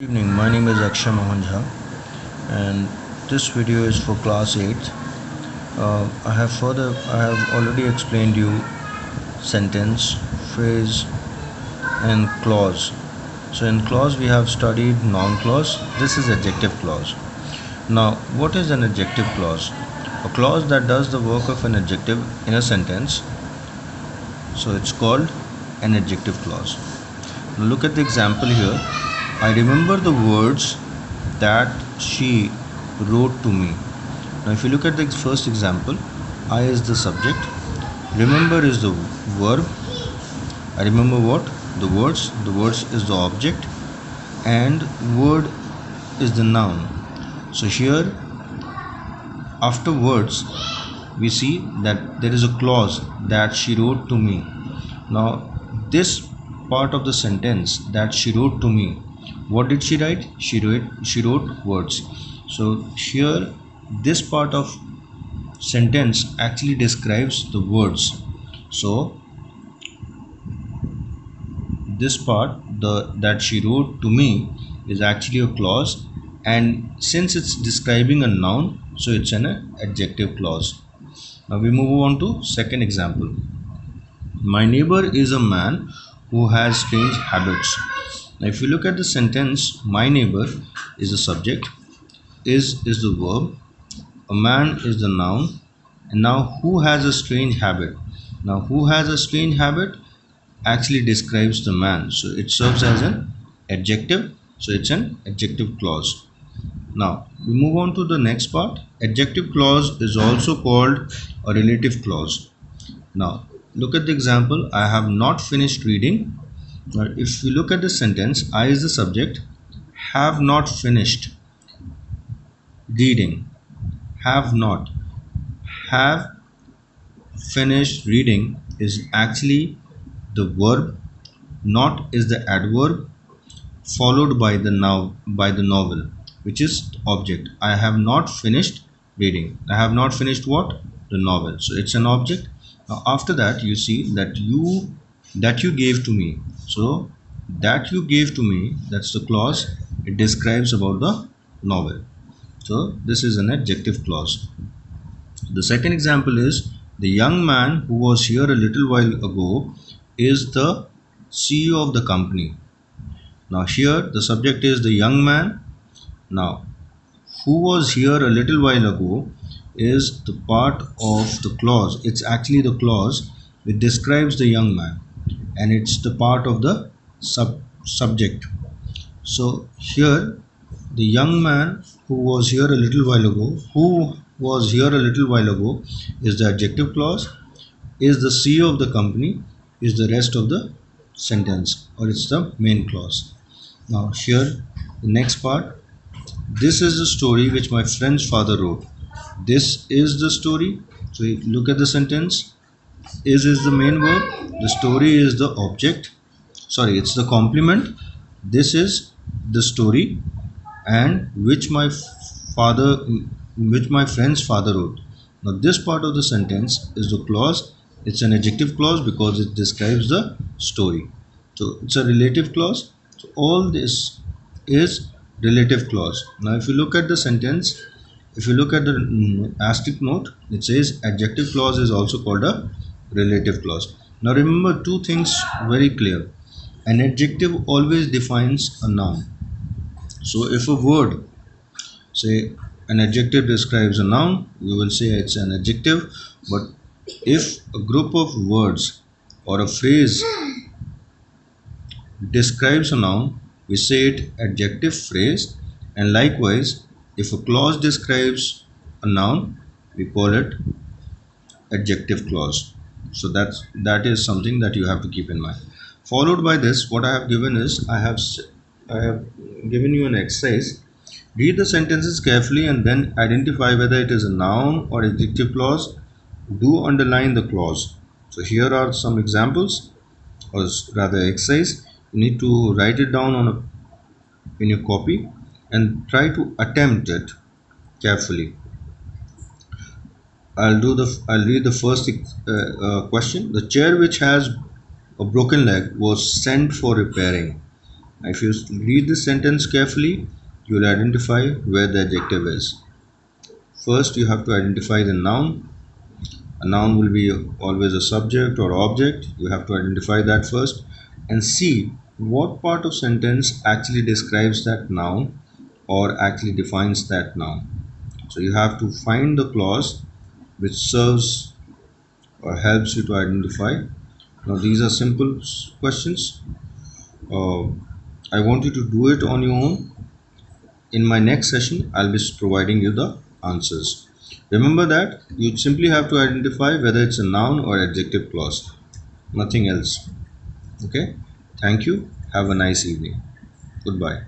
Good evening, my name is Akshay Mohan Jha and this video is for class 8th. I have already explained you sentence, phrase and clause. So in clause we have studied noun clause. This is adjective clause. Now what is an adjective clause? A clause that does the work of an adjective in a sentence. So it's called an adjective clause. Now look at the example here. I remember the words that she wrote to me. Now if you look at the first example, I is the subject, remember is the verb, I remember what? The words is the object, and word is the noun. So here after words we see that there is a clause that she wrote to me. Now this part of the sentence that she wrote to me, what did she write? She wrote words. So here this part of sentence actually describes the words. So this part that she wrote to me is actually a clause, and since it's describing a noun, so it's an adjective clause. Now we move on to second example. My neighbor is a man who has strange habits. Now if you look at the sentence, my neighbor is the subject, is the verb, a man is the noun, and now who has a strange habit. Now who has a strange habit actually describes the man, so it serves as an adjective, so it's an adjective clause. Now we move on to the next part. Adjective clause is also called a relative clause. Now look at the example, I have not finished reading. Now if you look at the sentence, I is the subject, have not finished reading, have not, have finished reading is actually the verb, not is the adverb followed by the novel, which is object. I have not finished reading, I have not finished what? The novel, so it's an object. Now after that you see that you gave to me, so that you gave to me, that's the clause, it describes about the novel, so this is an adjective clause. The second example is, the young man who was here a little while ago is the CEO of the company. Now here the subject is the young man. Now who was here a little while ago is the part of the clause, it's actually the clause which describes the young man, and it's the part of the subject. So here the young man who was here a little while ago is the adjective clause, is the CEO of the company is the rest of the sentence, or it's the main clause. Now here the next part, this is the story which my friend's father wrote. This is the story, so you look at the sentence, is the main verb, the story is the object, sorry, it's the complement, this is the story, and which my friend's father wrote. Now this part of the sentence is the clause, it's an adjective clause because it describes the story, so it's a relative clause. So all this is relative clause. Now if you look at the sentence, if you look at the asterisk note, it says adjective clause is also called a relative clause. Now remember two things very clear. An adjective always defines a noun. So if a word, say an adjective describes a noun, we will say it's an adjective. But if a group of words or a phrase describes a noun, we say it adjective phrase, and likewise if a clause describes a noun, we call it adjective clause. So that is something that you have to keep in mind. Followed by this, what I have given is, I have given you an exercise. Read the sentences carefully and then identify whether it is a noun or adjective clause. Do underline the clause. So here are some examples, or rather exercise. You need to write it down in your copy and try to attempt it carefully. I'll read the first question. The chair which has a broken leg was sent for repairing. If you read this sentence carefully, you will identify where the adjective is. First, you have to identify the noun. A noun will be always a subject or object. You have to identify that first and see what part of sentence actually describes that noun or actually defines that noun. So you have to find the clause which serves or helps you to identify. Now these are simple questions. Uh, I want you to do it on your own. In my next session, I'll be providing you the answers. Remember that you simply have to identify whether it's a noun or adjective clause, nothing else. Okay, thank you. Have a nice evening. Goodbye.